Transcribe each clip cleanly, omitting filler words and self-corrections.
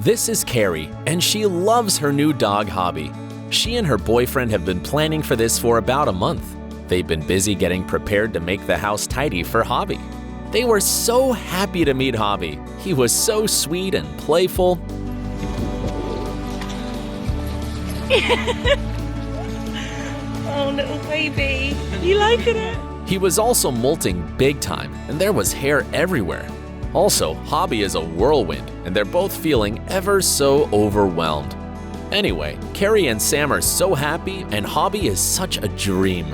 This is Carrie, and she loves her new dog hobby. She and her boyfriend have been planning for this for about a month. They've been busy getting prepared to make the house tidy for Hobby. They were so happy to meet Hobby. He was so sweet and playful. Oh, little baby. You liking it? He was also molting big time, and there was hair everywhere. Also, Hobby is a whirlwind, and they're both feeling ever so overwhelmed. Anyway, Carrie and Sam are so happy, and Hobby is such a dream.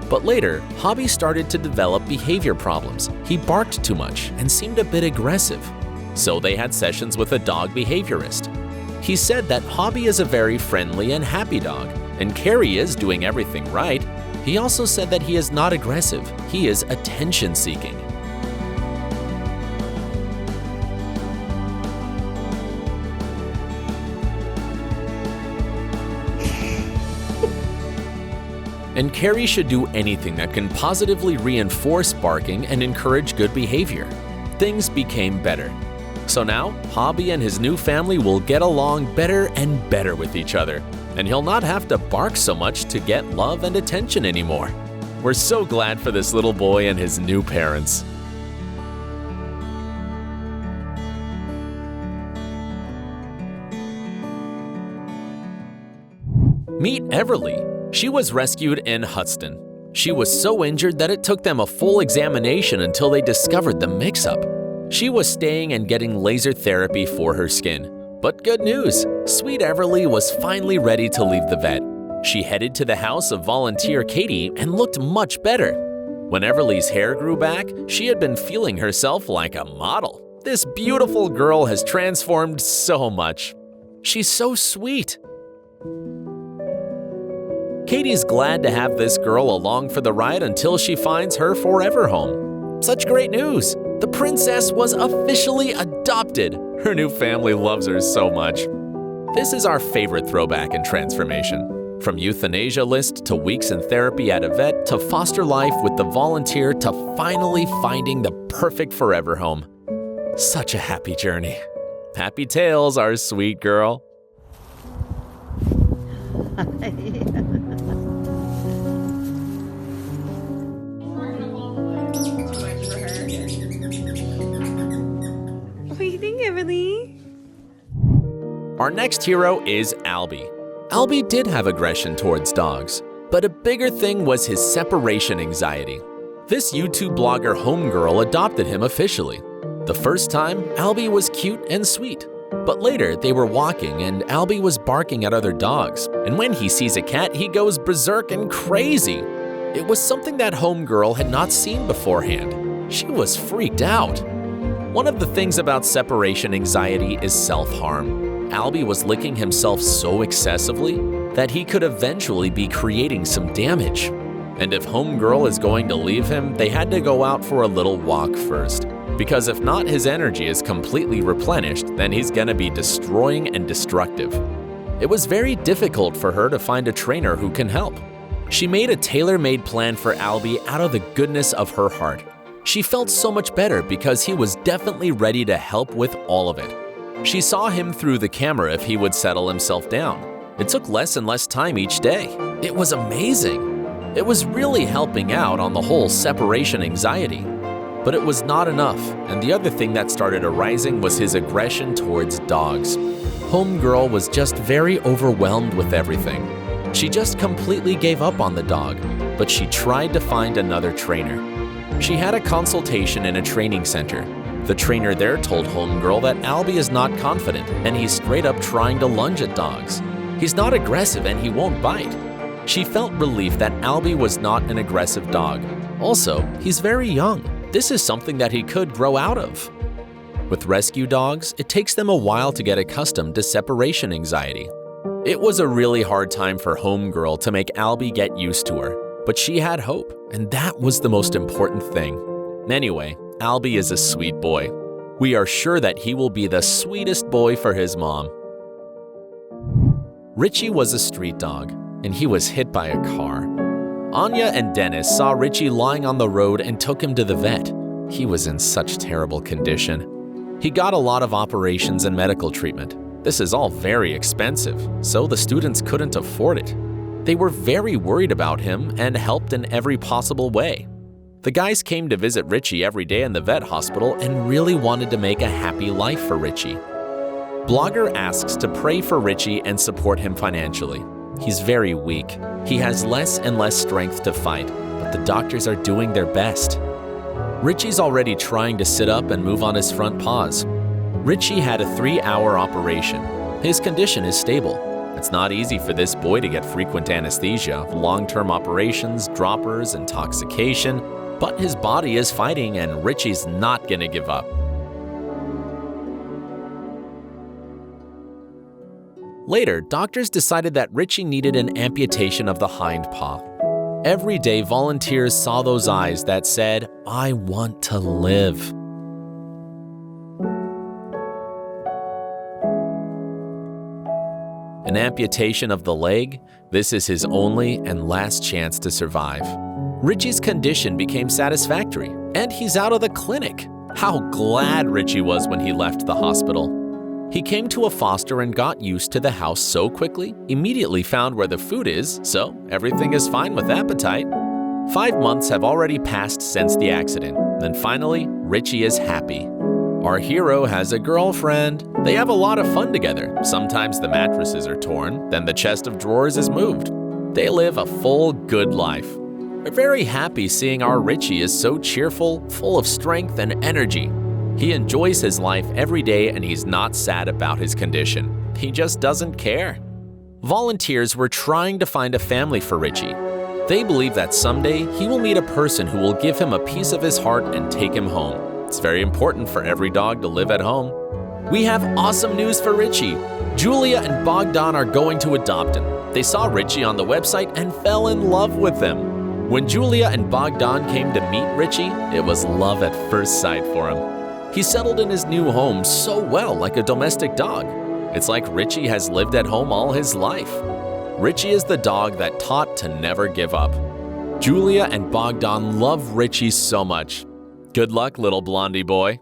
But later, Hobby started to develop behavior problems. He barked too much and seemed a bit aggressive. So they had sessions with a dog behaviorist. He said that Hobby is a very friendly and happy dog, and Carrie is doing everything right. He also said that he is not aggressive, he is attention-seeking. And Carrie should do anything that can positively reinforce barking and encourage good behavior. Things became better. So now, Hobby and his new family will get along better and better with each other, and he'll not have to bark so much to get love and attention anymore. We're so glad for this little boy and his new parents. Meet Everly. She was rescued in Hudson. She was so injured that it took them a full examination until they discovered the mix-up. She was staying and getting laser therapy for her skin. But good news, sweet Everly was finally ready to leave the vet. She headed to the house of volunteer Katie and looked much better. When Everly's hair grew back, she had been feeling herself like a model. This beautiful girl has transformed so much. She's so sweet. Katie's glad to have this girl along for the ride until she finds her forever home. Such great news! The princess was officially adopted! Her new family loves her so much. This is our favorite throwback and transformation. From euthanasia list to weeks in therapy at a vet to foster life with the volunteer to finally finding the perfect forever home. Such a happy journey. Happy tales, our sweet girl. What do you think, Everly? Our next hero is Albie. Albie did have aggression towards dogs, but a bigger thing was his separation anxiety. This YouTube blogger Homegirl adopted him officially. The first time, Albie was cute and sweet. But later, they were walking and Albie was barking at other dogs. And when he sees a cat, he goes berserk and crazy. It was something that Homegirl had not seen beforehand. She was freaked out. One of the things about separation anxiety is self-harm. Albie was licking himself so excessively that he could eventually be creating some damage. And if Homegirl is going to leave him, they had to go out for a little walk first. Because if not, his energy is completely replenished, then he's gonna be destroying and destructive. It was very difficult for her to find a trainer who can help. She made a tailor-made plan for Albie out of the goodness of her heart. She felt so much better because he was definitely ready to help with all of it. She saw him through the camera if he would settle himself down. It took less and less time each day. It was amazing. It was really helping out on the whole separation anxiety. But it was not enough, and the other thing that started arising was his aggression towards dogs. Homegirl was just very overwhelmed with everything. She just completely gave up on the dog, but she tried to find another trainer. She had a consultation in a training center. The trainer there told Homegirl that Albie is not confident, and he's straight up trying to lunge at dogs. He's not aggressive and he won't bite. She felt relief that Albie was not an aggressive dog. Also, he's very young. This is something that he could grow out of. With rescue dogs, it takes them a while to get accustomed to separation anxiety. It was a really hard time for Homegirl to make Albie get used to her, but she had hope, and that was the most important thing. Anyway, Albie is a sweet boy. We are sure that he will be the sweetest boy for his mom. Richie was a street dog, and he was hit by a car. Anya and Dennis saw Richie lying on the road and took him to the vet. He was in such terrible condition. He got a lot of operations and medical treatment, This is all very expensive, so the students couldn't afford it. They were very worried about him and helped in every possible way. The guys came to visit Richie every day in the vet hospital and really wanted to make a happy life for Richie. Blogger asks to pray for Richie and support him financially. He's very weak. He has less and less strength to fight, but the doctors are doing their best. Richie's already trying to sit up and move on his front paws. Richie had a 3-hour operation. His condition is stable. It's not easy for this boy to get frequent anesthesia, long-term operations, droppers, intoxication, but his body is fighting and Richie's not gonna give up. Later, doctors decided that Richie needed an amputation of the hind paw. Every day, volunteers saw those eyes that said, "I want to live." An amputation of the leg, this is his only and last chance to survive. Richie's condition became satisfactory, and he's out of the clinic. How glad Richie was when he left the hospital. He came to a foster and got used to the house so quickly, immediately found where the food is, so everything is fine with appetite. 5 months have already passed since the accident, and finally, Richie is happy. Our hero has a girlfriend. They have a lot of fun together. Sometimes the mattresses are torn, then the chest of drawers is moved. They live a full, good life. We're very happy seeing our Richie is so cheerful, full of strength and energy. He enjoys his life every day and he's not sad about his condition. He just doesn't care. Volunteers were trying to find a family for Richie. They believe that someday he will meet a person who will give him a piece of his heart and take him home. It's very important for every dog to live at home. We have awesome news for Richie. Julia and Bogdan are going to adopt him. They saw Richie on the website and fell in love with him. When Julia and Bogdan came to meet Richie, it was love at first sight for him. He settled in his new home so well, like a domestic dog. It's like Richie has lived at home all his life. Richie is the dog that taught to never give up. Julia and Bogdan love Richie so much. Good luck, little blondie boy.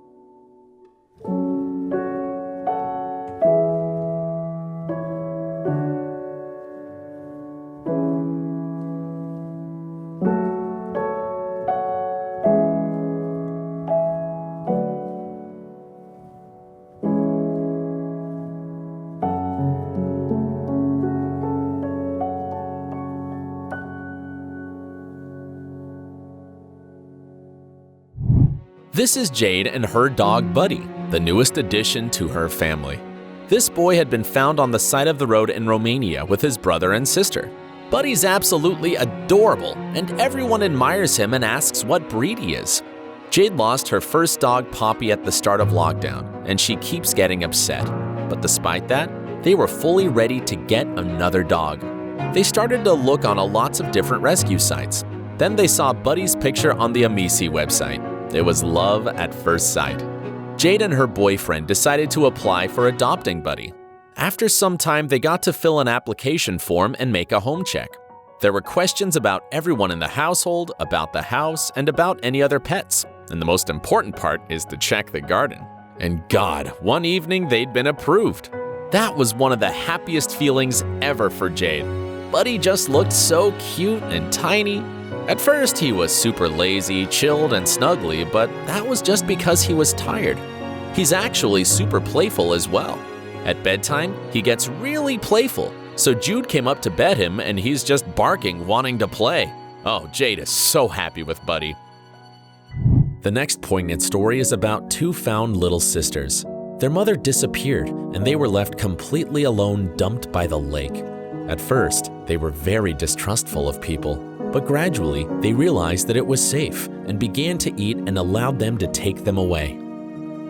This is Jade and her dog Buddy, the newest addition to her family. This boy had been found on the side of the road in Romania with his brother and sister. Buddy's absolutely adorable, and everyone admires him and asks what breed he is. Jade lost her first dog Poppy at the start of lockdown, and she keeps getting upset. But despite that, they were fully ready to get another dog. They started to look on lots of different rescue sites. Then they saw Buddy's picture on the Amici website. It was love at first sight. Jade and her boyfriend decided to apply for adopting Buddy. After some time, they got to fill an application form and make a home check. There were questions about everyone in the household, about the house, and about any other pets. And the most important part is to check the garden. And God, one evening they'd been approved. That was one of the happiest feelings ever for Jade. Buddy just looked so cute and tiny. At first, he was super lazy, chilled, and snuggly, but that was just because he was tired. He's actually super playful as well. At bedtime, he gets really playful, so Jude came up to bed him and he's just barking, wanting to play. Oh, Jade is so happy with Buddy. The next poignant story is about two found little sisters. Their mother disappeared and they were left completely alone, dumped by the lake. At first, they were very distrustful of people. But gradually, they realized that it was safe and began to eat and allowed them to take them away.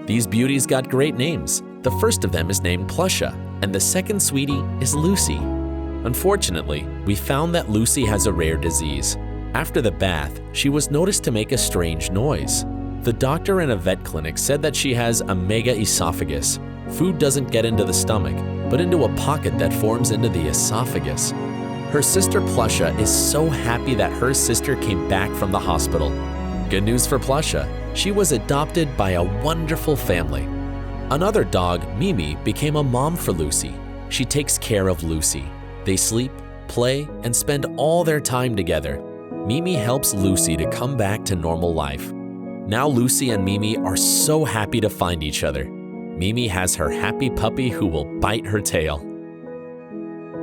These beauties got great names. The first of them is named Plusha, and the second sweetie is Lucy. Unfortunately, we found that Lucy has a rare disease. After the bath, she was noticed to make a strange noise. The doctor in a vet clinic said that she has a megaesophagus. Food doesn't get into the stomach, but into a pocket that forms into the esophagus. Her sister Plusha is so happy that her sister came back from the hospital. Good news for Plusha, she was adopted by a wonderful family. Another dog, Mimi, became a mom for Lucy. She takes care of Lucy. They sleep, play, and spend all their time together. Mimi helps Lucy to come back to normal life. Now Lucy and Mimi are so happy to find each other. Mimi has her happy puppy who will bite her tail.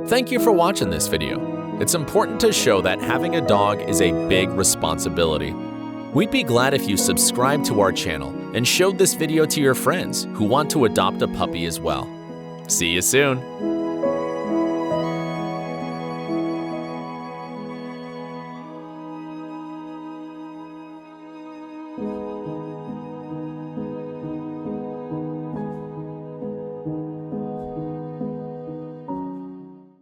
Thank you for watching this video. It's important to show that having a dog is a big responsibility. We'd be glad if you subscribe to our channel and showed this video to your friends who want to adopt a puppy as well. See you soon!